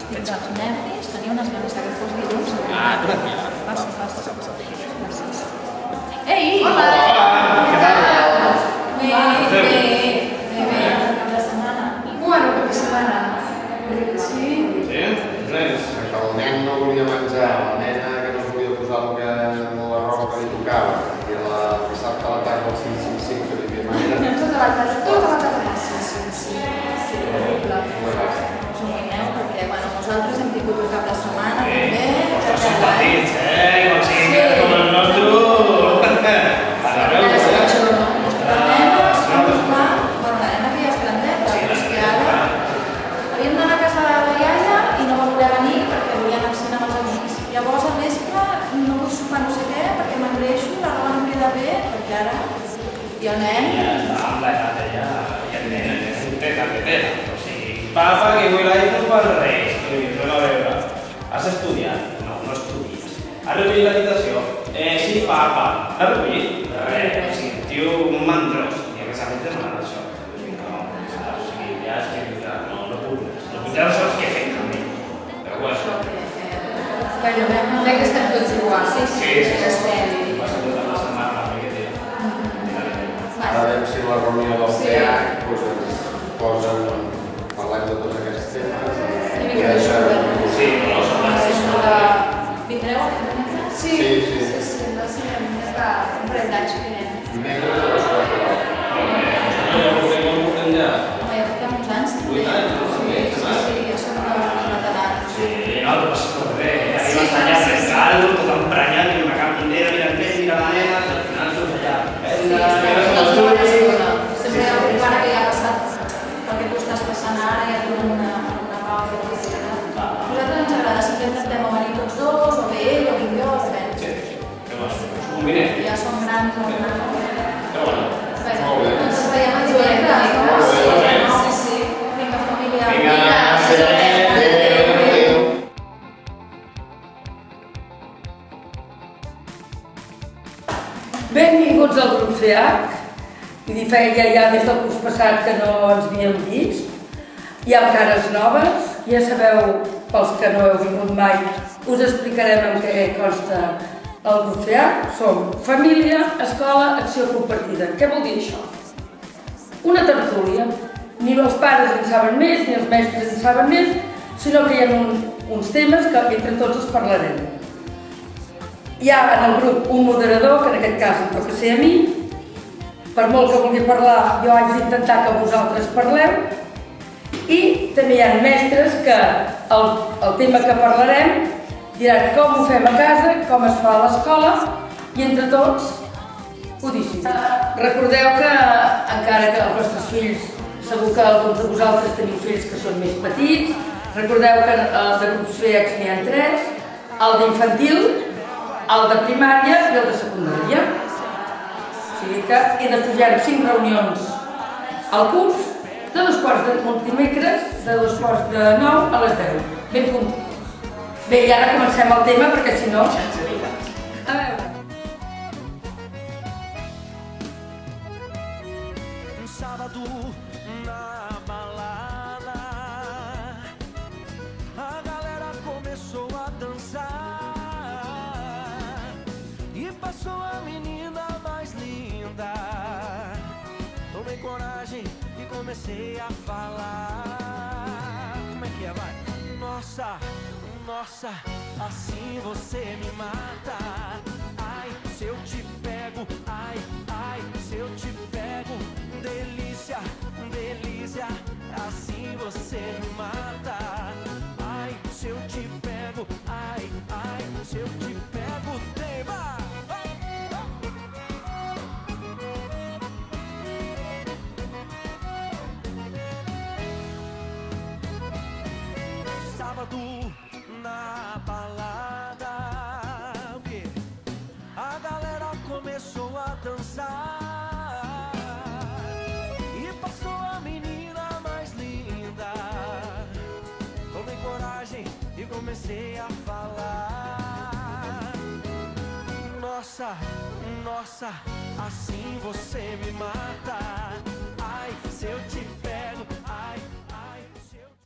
Estic dels nervis, tenia unes ganes que fos dilluns. Tranquil·la. Passa. Gràcies. Ei! Hola! Què tal? Bé. Cap de setmana. Bueno, cap de setmana. Sí? Sí? Res. Que el nen no volia menjar, la nena que no volia posar la roba que li tocava, i la dissabte a la tarda al 555 que li havia manera. Tota la tarda. Sí. Horrible. Us ho guanyeu perquè, bueno, nosaltres hem tingut un cap de setmana també. Vostres són petits, igual sigui com el nostre. La nena feia estrandeta, però és que ara havíem d'anar a casa de la iaia i no va voler venir perquè volia anar al cine amb els amics. Llavors al vespre no vull sopar no sé què perquè m'engreixo, la roba no em queda bé, perquè ara... I el nen... Ja està amb l'edat ella, i el nen té carretera. O sigui, papa, que vull l'iPhone per Reis. No a veure. Has estudiat? No, no estudies. Has recollit l'habitació? Sí, papa. Has recollit? Res. O sigui, tio, un mandrós. I a més a més demanar això. O sigui, no, o sigui, ja és que no puc més. Ja no saps què fer també. Però bueno. Bueno, crec que estem tots iguals. Sí, que estem. Va ser tota la setmana la miqueta. Ara veiem si la reunió del PH ens posen, parlem de tots aquests temes. Una mica de xula. Sí, però Vindreu a Catalunya? Sí, no sé, és que un parell d'anys que anem. Dimecres a les 4 de ja portem ja. Home, ja portem uns anys. 8 anys, Sí, ja som veterans. Sí, no, tu passes per bé. Arribes allà frescal, tot emprenyat, i una capondera, mira el peix, mira la nena, i al final surts allà. Sempre hi ha un pare que ja ha passat pel que tu estàs passant ara i ha tingut una pau que tu tens. A nosaltres ens agrada, sempre intentem o venir tots dos, o bé ell, o vinc jo, depèn. Sí, què vols? Us ho combinem. Ja som grans, o grans. Però bueno. Molt bé. Ens veiem els dimecres, no? Sí. Vinga, família. Adéu. Benvinguts al grup CH. Vull dir, feia ja des del curs passat que no ens havíem vist. Hi ha cares noves, ja sabeu, pels que no heu vingut mai, us explicarem en què consta el grup CH. Som família, escola, acció compartida. Què vol dir això? Una tertúlia. Ni els pares en saben més, ni els mestres en saben més, sinó que hi ha uns temes que entre tots els parlarem. Hi ha en el grup un moderador, que en aquest cas em toca ser a mi. Per molt que vulgui parlar, jo haig d'intentar que vosaltres parleu. I també hi ha mestres que el tema que parlarem diran com ho fem a casa, com es fa a l'escola, i entre tots ho decidim. Recordeu que, encara que els vostres fills, segur que alguns de vosaltres teniu fills que són més petits, recordeu que de grups FEAX n'hi ha 3, el d'infantil, el de primària i el de secundària. O sigui que he de pujar 5 reunions al curs, de 2:15 dimecres, de 8:45 a les 10. Ben puntits. Bé, i ara comencem el tema perquè si no... A veure. Sábado na balada, a galera começou a dançar e passou a menina mais linda. Tomei coragem e comecei a falar. Como é que é, vai? Nossa, nossa, assim você me mata. Ai, se eu te pego, ai, ai, se eu te pego. Delícia, delícia, assim você me mata. Ai, se eu te pego, ai, ai, se eu te pego, tema. Sábado na balada, o quê? A galera começou a dançar e passou a menina mais linda. Tomei coragem e comecei a falar. Nossa, nossa, assim você me mata. Ai, se eu te